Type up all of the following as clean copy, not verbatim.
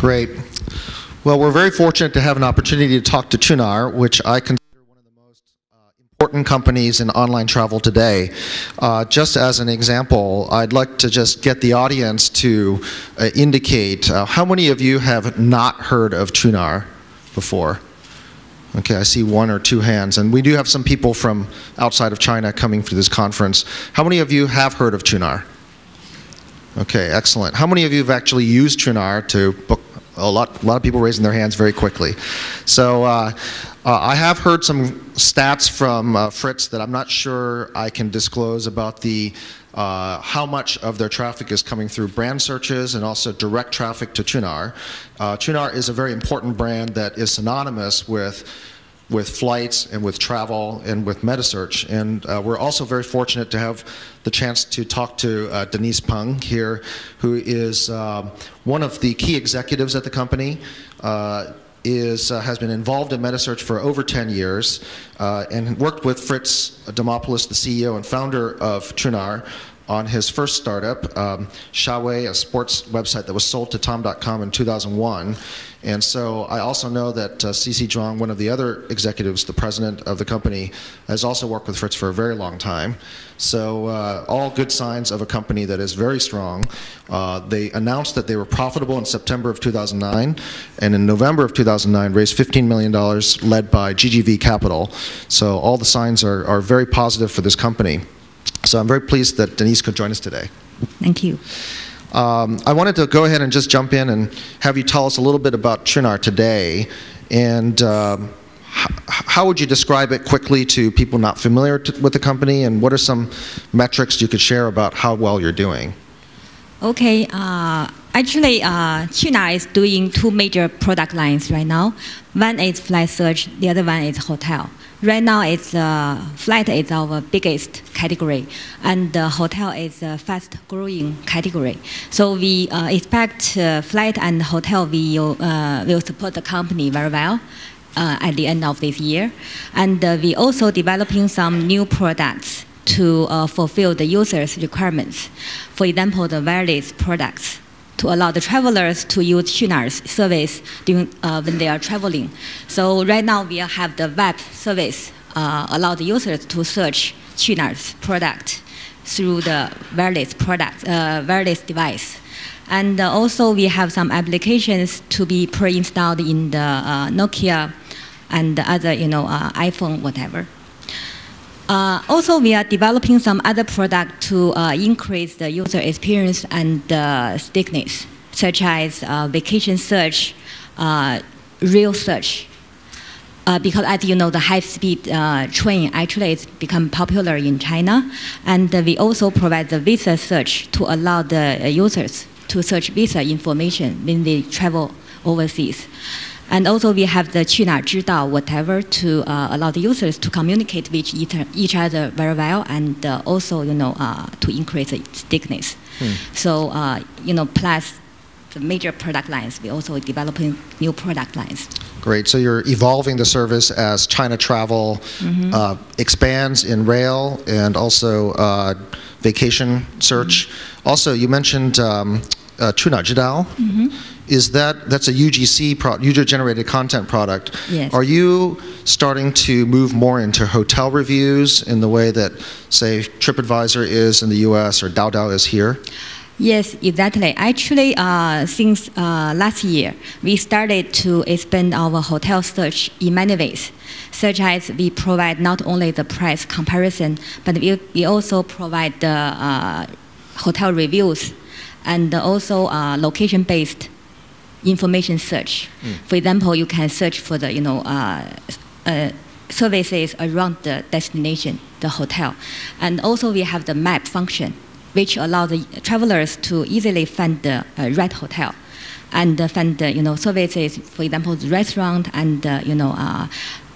Great. Well, we're very fortunate to have an opportunity to talk to Qunar, which I consider one of the most important companies in online travel today. Just as an example, I'd like to just get the audience to indicate how many of you have not heard of Qunar before? Okay, I see one or two hands, and we do have some people from outside of China coming for this conference. How many of you have heard of Qunar? Okay, excellent. How many of you have actually used Qunar to book? A lot of people raising their hands very quickly. So I have heard some stats from Fritz that I'm not sure I can disclose about the how much of their traffic is coming through brand searches and also direct traffic to Qunar. Qunar is a very important brand that is synonymous with flights and with travel and with metasearch. And we're also very fortunate to have the chance to talk to Denise Peng here, who is one of the key executives at the company, has been involved in metasearch for over 10 years, and worked with Fritz Demopoulos, the CEO and founder of Qunar, on his first startup, Shaway, a sports website that was sold to Tom.com in 2001. And so I also know that CC Zhuang, one of the other executives, the president of the company, has also worked with Fritz for a very long time. So all good signs of a company that is very strong. They announced that they were profitable in September of 2009, and in November of 2009 raised $15 million led by GGV Capital. So all the signs are very positive for this company. So I'm very pleased that Denise could join us today. Thank you. I wanted to go ahead and just jump in and have you tell us a little bit about Qunar today, and how would you describe it quickly to people not familiar with the company, and what are some metrics you could share about how well you're doing? Okay, actually Qunar is doing two major product lines right now. One is flight search, the other one is hotel. Right now, it's flight is our biggest category, and the hotel is a fast-growing category. So we expect flight and hotel will support the company very well at the end of this year. And we also developing some new products to fulfill the users' requirements. For example, the wireless products, to allow the travelers to use Qunar's service during, when they are traveling. So right now we have the web service allow the users to search Qunar's product through the wireless device. And also we have some applications to be pre-installed in the Nokia and the other, iPhone, whatever. Also, we are developing some other product to increase the user experience and stickiness, such as vacation search, real search. Because as you know, the high-speed train actually has become popular in China, and we also provide the visa search to allow the users to search visa information when they travel overseas. And also we have the Qunar 知道 whatever to allow the users to communicate with each other very well, and also to increase the stickiness. So plus the major product lines, we also developing new product lines. Great. So you're evolving the service as China travel expands in rail and also vacation search. Also, you mentioned Qunar 知道. That's a UGC user-generated content product. Yes. Are you starting to move more into hotel reviews in the way that, say, TripAdvisor is in the US or Dao is here? Yes, exactly. Actually, since last year, we started to expand our hotel search in many ways, such as we provide not only the price comparison, but we also provide the hotel reviews and also location-based information search. For example, you can search for the services around the destination, the hotel, and also we have the map function, which allows the travelers to easily find the right hotel and find the services, for example, the restaurant and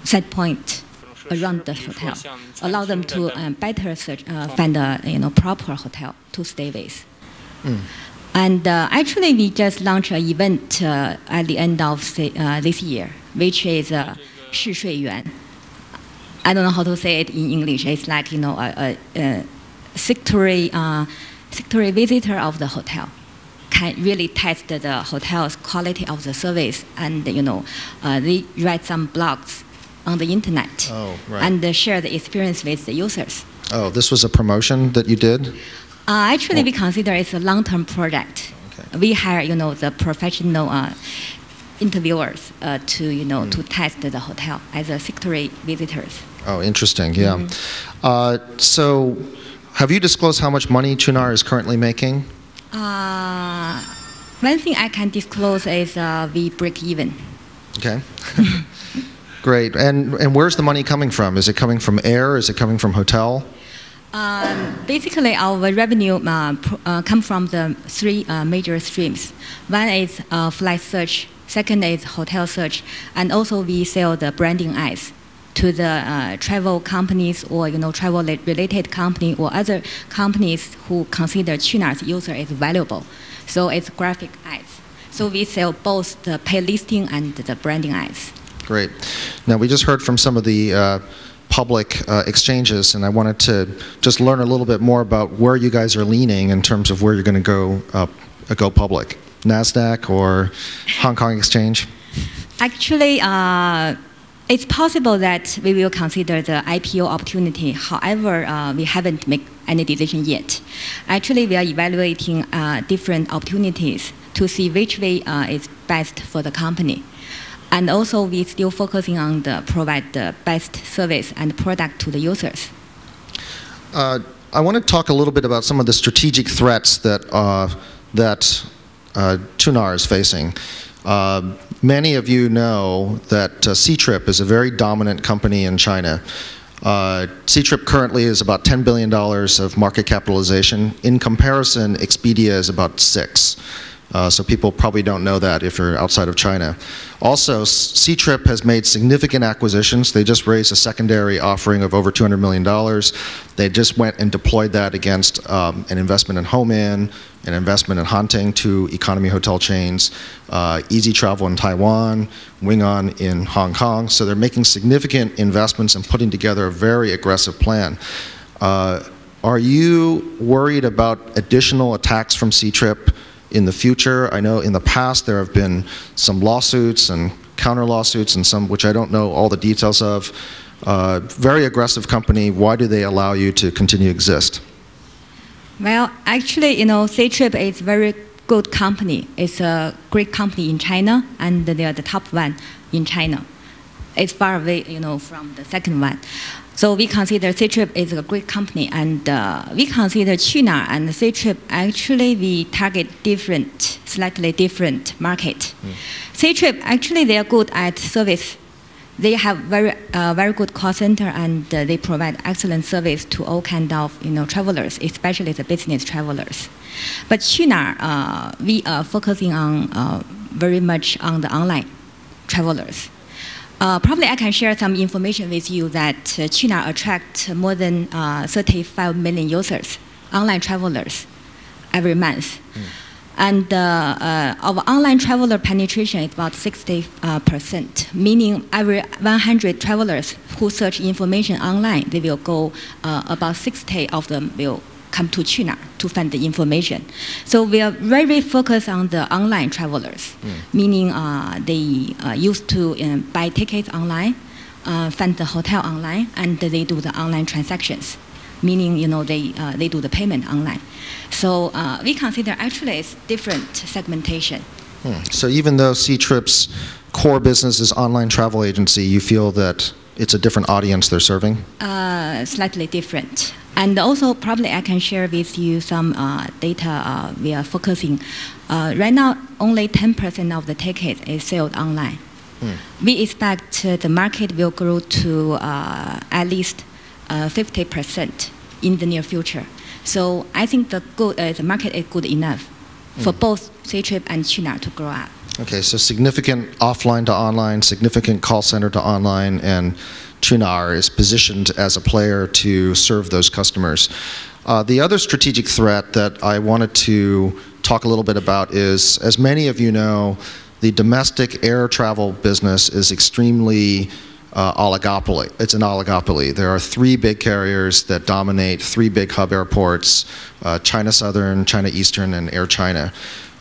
set point around the hotel, allow them to better search, find a proper hotel to stay with. And actually, we just launched an event at the end of this year, which is 试睡员. I don't know how to say it in English. It's like a secretary visitor of the hotel can really test the hotel's quality of the service, and they write some blogs on the internet and share the experience with the users. Oh, this was a promotion that you did? Actually, we consider it's a long-term project. Okay. We hire the professional interviewers to test the hotel as a secondary visitors. Oh, interesting. Yeah. Mm-hmm. So, have you disclosed how much money Qunar is currently making? One thing I can disclose is we break even. Okay. Great. And where's the money coming from? Is it coming from air? Is it coming from hotel? Basically, our revenue come from the three major streams. One is flight search, second is hotel search, and also we sell the branding ads to the travel companies or travel-related company or other companies who consider Qunar's user is valuable. So it's graphic ads. So we sell both the pay listing and the branding ads. Great. Now we just heard from some of the public exchanges, and I wanted to just learn a little bit more about where you guys are leaning in terms of where you're going to go public. NASDAQ or Hong Kong Exchange? Actually, it's possible that we will consider the IPO opportunity. However, we haven't made any decision yet. Actually, we are evaluating different opportunities to see which way is best for the company. And also, we're still focusing on provide the best service and product to the users. I want to talk a little bit about some of the strategic threats that Qunar is facing. Many of you know that Ctrip is a very dominant company in China. Ctrip currently is about $10 billion of market capitalization. In comparison, Expedia is about $6 billion. So people probably don't know that if you're outside of China. Also, Ctrip has made significant acquisitions. They just raised a secondary offering of over $200 million. They just went and deployed that against an investment in Homein, an investment in Hanting, two economy hotel chains, Easy Travel in Taiwan, Wingon in Hong Kong. So they're making significant investments and putting together a very aggressive plan. Are you worried about additional attacks from Ctrip in the future? I know in the past there have been some lawsuits and counter lawsuits and some which I don't know all the details of. Very aggressive company. Why do they allow you to continue to exist? Well, actually, Ctrip is a very good company. It's a great company in China, and they are the top one in China. It's far away, from the second one. So we consider Ctrip is a great company, and we consider Qunar and Ctrip, actually we target slightly different market. Ctrip, actually they are good at service. They have very good call center, and they provide excellent service to all kind of travelers, especially the business travelers. But Qunar, we are focusing on very much on the online travelers. Probably I can share some information with you that Qunar attracts more than 35 million users, online travelers, every month. And our online traveler penetration is about 60%, meaning every 100 travelers who search information online, they will go, about 60 of them will come to Qunar to find the information. So we are very focused on the online travelers, meaning they used to buy tickets online, find the hotel online, and they do the online transactions, meaning they do the payment online. So we consider actually it's different segmentation. So even though Ctrip's core business is online travel agency, you feel that it's a different audience they're serving? Slightly different. And also probably I can share with you some data we are focusing. Right now, only 10% of the tickets is sold online. We expect the market will grow to at least 50% in the near future. So I think the market is good enough for both Ctrip and Qunar to grow up. Okay, so significant offline to online, significant call center to online, and Qunar is positioned as a player to serve those customers. The other strategic threat that I wanted to talk a little bit about is, as many of you know, the domestic air travel business is extremely oligopoly. It's an oligopoly. There are three big carriers that dominate three big hub airports, China Southern, China Eastern, and Air China.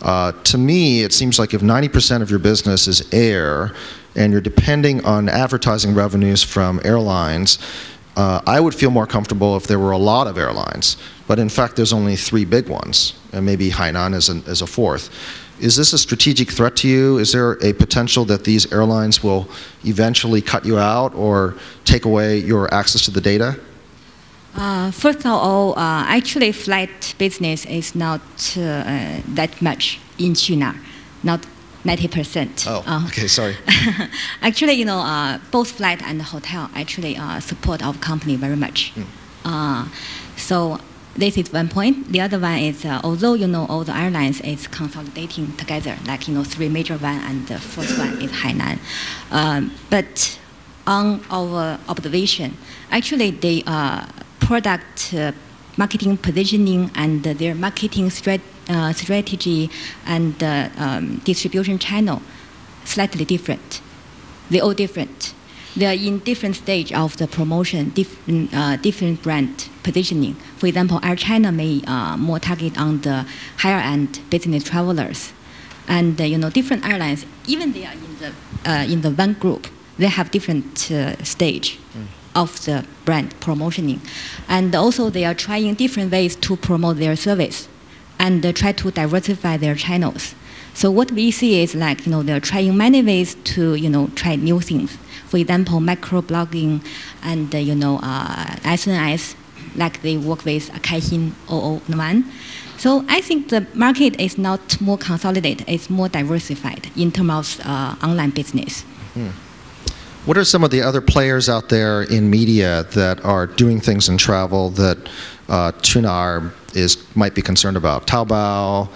To me, it seems like if 90% of your business is air and you're depending on advertising revenues from airlines, I would feel more comfortable if there were a lot of airlines. But in fact, there's only 3 big ones, and maybe Hainan is a fourth. Is this a strategic threat to you? Is there a potential that these airlines will eventually cut you out or take away your access to the data? First of all, actually, flight business is not that much in China, not 90%. Oh, okay, sorry. Actually, both flight and hotel actually support our company very much. So this is one point. The other one is, although all the airlines is consolidating together, like 3 major one and the fourth one is Hainan. But on our observation, actually they product marketing positioning and their marketing strategy and distribution channel slightly different. They're all different. They are in different stage of the promotion, different brand positioning. For example, Air China may more target on the higher end business travelers, and different airlines, even they are in the one group, they have different stage of the brand promotioning, and also they are trying different ways to promote their service, and try to diversify their channels. So what we see is like they're trying many ways to try new things. For example, microblogging and SNS, like they work with Kaihin 001. So I think the market is not more consolidated; it's more diversified in terms of online business. What are some of the other players out there in media that are doing things in travel that Qunar might be concerned about? Taobao,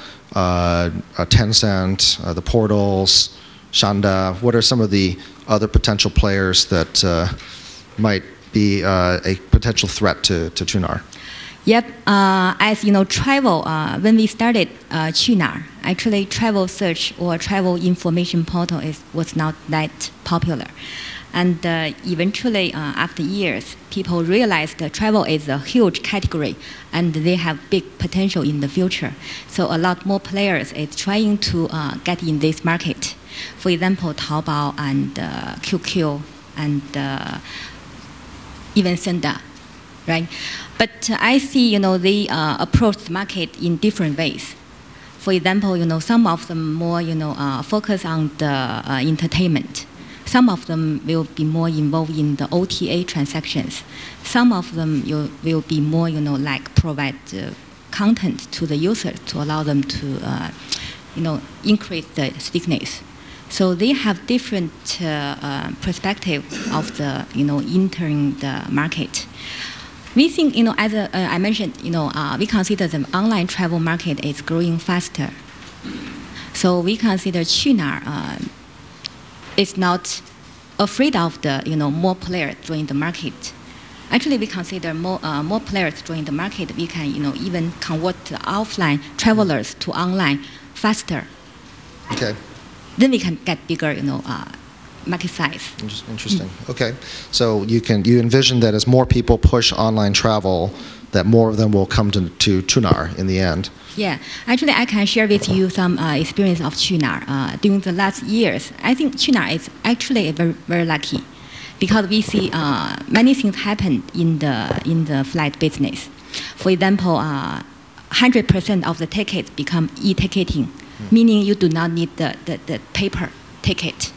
Tencent, the portals, Shanda. What are some of the other potential players that might be a potential threat to Qunar? Yep. As travel, when we started Qunar, actually travel search or travel information portal was not that popular. And eventually, after years, people realized that travel is a huge category and they have big potential in the future. So a lot more players is trying to get in this market. For example, Taobao and QQ and even Senda, right? But I see, they approach the market in different ways. For example, some of them more, focus on the entertainment. Some of them will be more involved in the OTA transactions. Some of them will be more, like provide content to the user to allow them to, increase the stickiness. So they have different perspective of the, entering the market. We think, as I mentioned, we consider the online travel market is growing faster. So we consider Qunar is not afraid of the, more players join the market. Actually, we consider more players join the market. We can, even convert the offline travelers to online faster. Okay. Then we can get bigger, market size. Interesting. Okay. So you envision that as more people push online travel, that more of them will come to Qunar in the end. Yeah, actually, I can share with you some experience of Qunar. During the last years, I think Qunar is actually very, very lucky, because we see many things happen in the flight business. For example, 100% of the tickets become e-ticketing, meaning you do not need the paper ticket,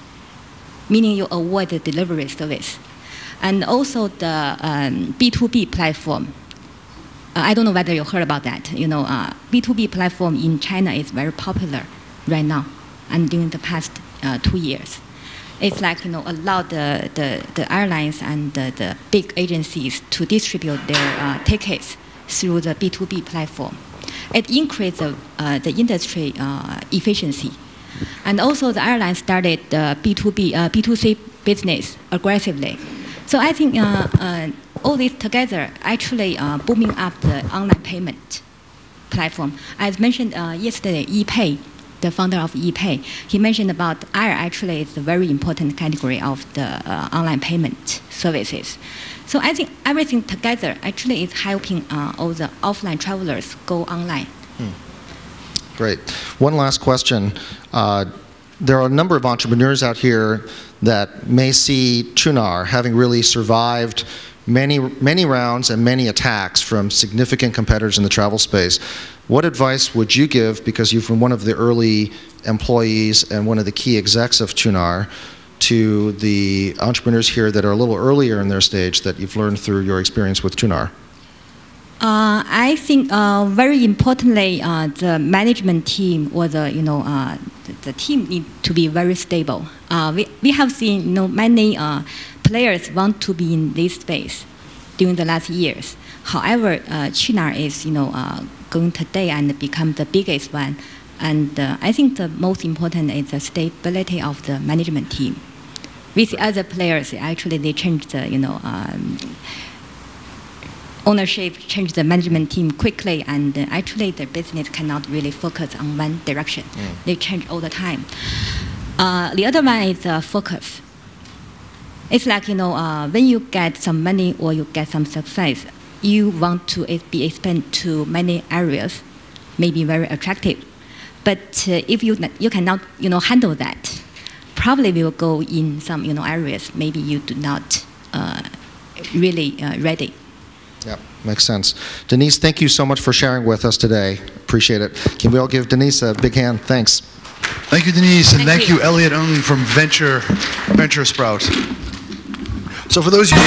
meaning you avoid the delivery service. And also the B2B platform. I don't know whether you heard about that. B2B platform in China is very popular right now and during the past 2 years. It's like, allow the airlines and the big agencies to distribute their tickets through the B2B platform. It increased the industry efficiency. And also the airlines started the B2C business aggressively. So I think all this together actually booming up the online payment platform. As mentioned yesterday, ePay, the founder of ePay, he mentioned about air actually is a very important category of the online payment services. So I think everything together actually is helping all the offline travelers go online. Great. One last question. There are a number of entrepreneurs out here that may see Qunar having really survived many rounds and many attacks from significant competitors in the travel space. What advice would you give, because you've been one of the early employees and one of the key execs of Qunar, to the entrepreneurs here that are a little earlier in their stage that you've learned through your experience with Qunar? I think very importantly, the management team or the team need to be very stable. We have seen many players want to be in this space during the last years. However, Qunar is going today and become the biggest one. And I think the most important is the stability of the management team. With the other players, actually they change the ownership, change the management team quickly, and actually the business cannot really focus on one direction. They change all the time. The other one is focus. It's like, when you get some money or you get some success, you want to be expanded to many areas, maybe very attractive. But if you cannot, handle that, probably will go in some, areas maybe you do not really ready. Yeah, makes sense. Denise, thank you so much for sharing with us today. Appreciate it. Can we all give Denise a big hand? Thanks. Thank you, Denise, and thank you, you, Eliott Ng from Venture Sprout. So for those of you